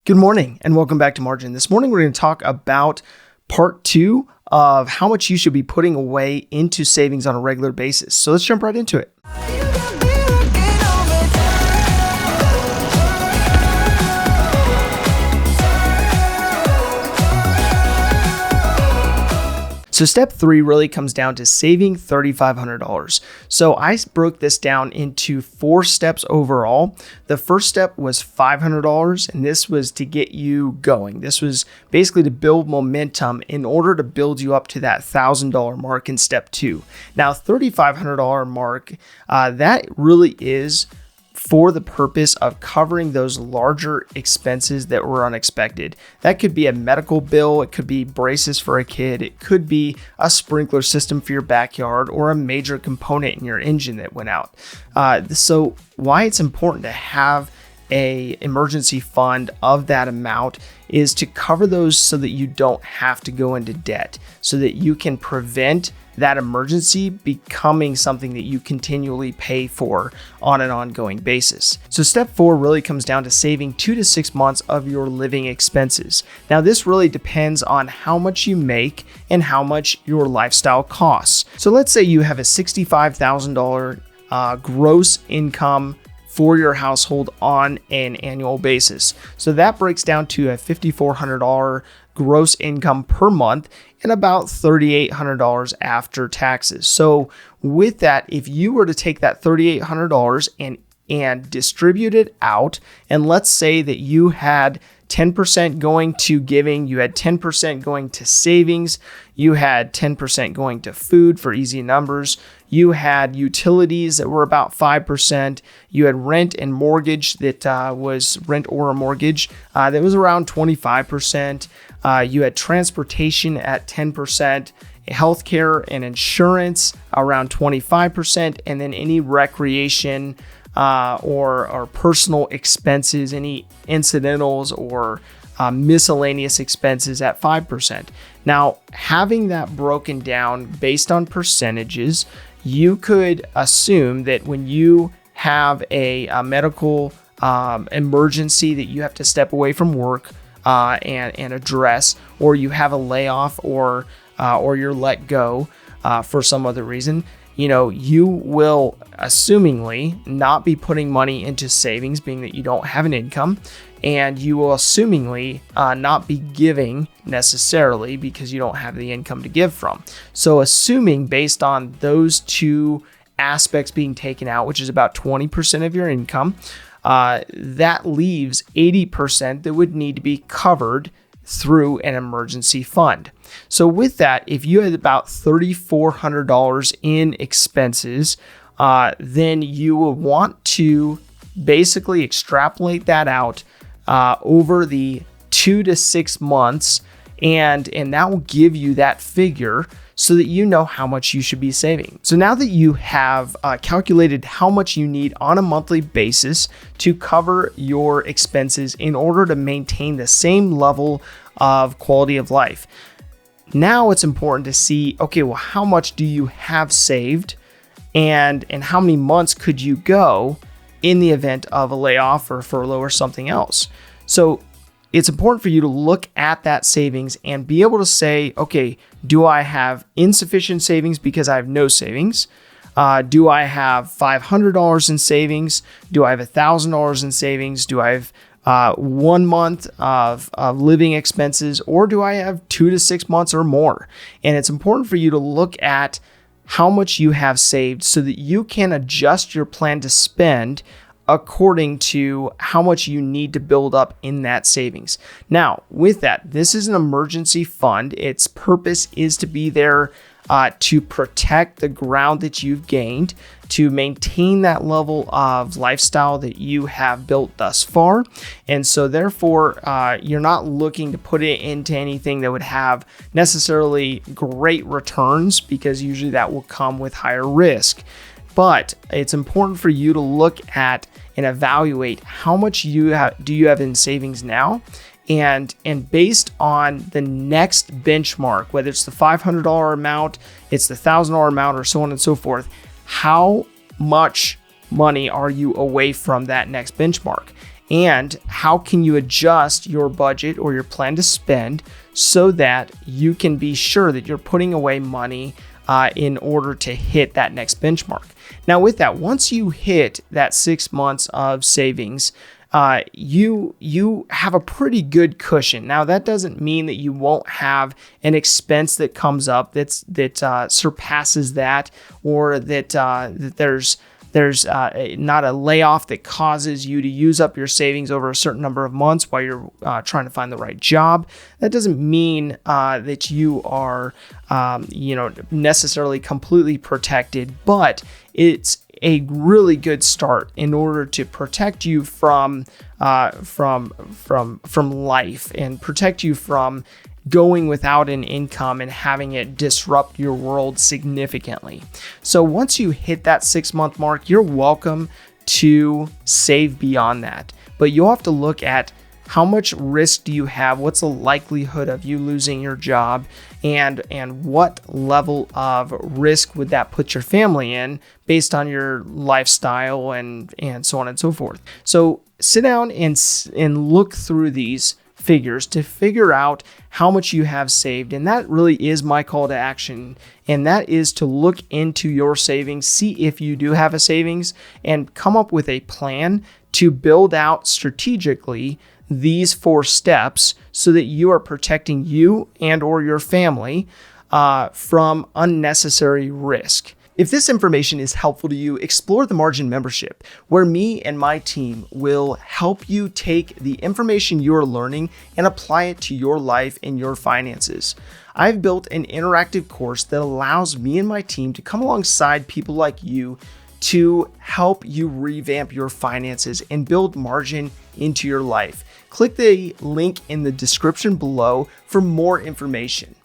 Good morning and welcome back to Margin. This morning we're going to talk about part 2 of how much you should be putting away into savings on a regular basis. So let's jump right into it. So step 3 really comes down to saving $3,500. So I broke this down into 4 steps overall. The first step was $500, and this was to get you going. This was basically to build momentum in order to build you up to that $1,000 mark in step 2. Now, $3,500 mark, that really is for the purpose of covering those larger expenses that were unexpected. That could be a medical bill, it could be braces for a kid, it could be a sprinkler system for your backyard, or a major component in your engine that went out. So why it's important to have an emergency fund of that amount is to cover those so that you don't have to go into debt, so that you can prevent that emergency becoming something that you continually pay for on an ongoing basis. So step 4 really comes down to saving 2 to 6 months of your living expenses. Now this really depends on how much you make and how much your lifestyle costs. So let's say you have a $65,000 gross income for your household on an annual basis. So that breaks down to a $5,400 gross income per month and about $3,800 after taxes. So with that, if you were to take that $3,800 and distribute it out, and let's say that you had 10% going to giving, you had 10% going to savings, you had 10% going to food for easy numbers, you had utilities that were about 5%, you had rent and mortgage that was rent or a mortgage that was around 25%, you had transportation at 10%, healthcare and insurance around 25%, and then any recreation or personal expenses, any incidentals or miscellaneous expenses at 5%. Now, having that broken down based on percentages, you could assume that when you have a medical emergency that you have to step away from work and address, or you have a layoff or you're let go for some other reason, you will assumingly not be putting money into savings, being that you don't have an income, and you will assumingly not be giving necessarily because you don't have the income to give from. So assuming based on those two aspects being taken out, which is about 20% of your income, that leaves 80% that would need to be covered through an emergency fund. So with that, if you had about $3,400 in expenses, then you will want to basically extrapolate that out over the 2 to 6 months, and that will give you that figure so that you know how much you should be saving. So now that you have calculated how much you need on a monthly basis to cover your expenses in order to maintain the same level of quality of life, now it's important to see, okay, well, how much do you have saved, and how many months could you go in the event of a layoff or furlough or something else? So it's important for you to look at that savings and be able to say, okay, do I have insufficient savings because I have no savings? Do I have $500 in savings? Do I have $1,000 in savings? Do I have 1 month of living expenses, or do I have 2 to 6 months or more? And it's important for you to look at how much you have saved so that you can adjust your plan to spend according to how much you need to build up in that savings. Now, with that, this is an emergency fund. Its purpose is to be there to protect the ground that you've gained, to maintain that level of lifestyle that you have built thus far. And so therefore, you're not looking to put it into anything that would have necessarily great returns, because usually that will come with higher risk. But it's important for you to look at and evaluate how much do you have in savings now, and based on the next benchmark, whether it's the $500 amount, it's the $1,000 amount, or so on and so forth, how much money are you away from that next benchmark? and how can you adjust your budget or your plan to spend so that you can be sure that you're putting away money in order to hit that next benchmark. Now with that, once you hit that 6 months of savings, you have a pretty good cushion. Now that doesn't mean that you won't have an expense that comes up that surpasses that, or that there's not a layoff that causes you to use up your savings over a certain number of months while you're trying to find the right job. That doesn't mean that you are necessarily completely protected, but it's a really good start in order to protect you from life and protect you from going without an income and having it disrupt your world significantly. So once you hit that 6 month mark, you're welcome to save beyond that. But you'll have to look at how much risk do you have? What's the likelihood of you losing your job? And what level of risk would that put your family in based on your lifestyle and so on and so forth. So sit down and look through these figures to figure out how much you have saved. And that really is my call to action. And that is to look into your savings, see if you do have a savings, and come up with a plan to build out strategically these 4 steps so that you are protecting you and or your family from unnecessary risk. If this information is helpful to you, explore the Margin membership, where me and my team will help you take the information you're learning and apply it to your life and your finances. I've built an interactive course that allows me and my team to come alongside people like you to help you revamp your finances and build margin into your life. Click the link in the description below for more information.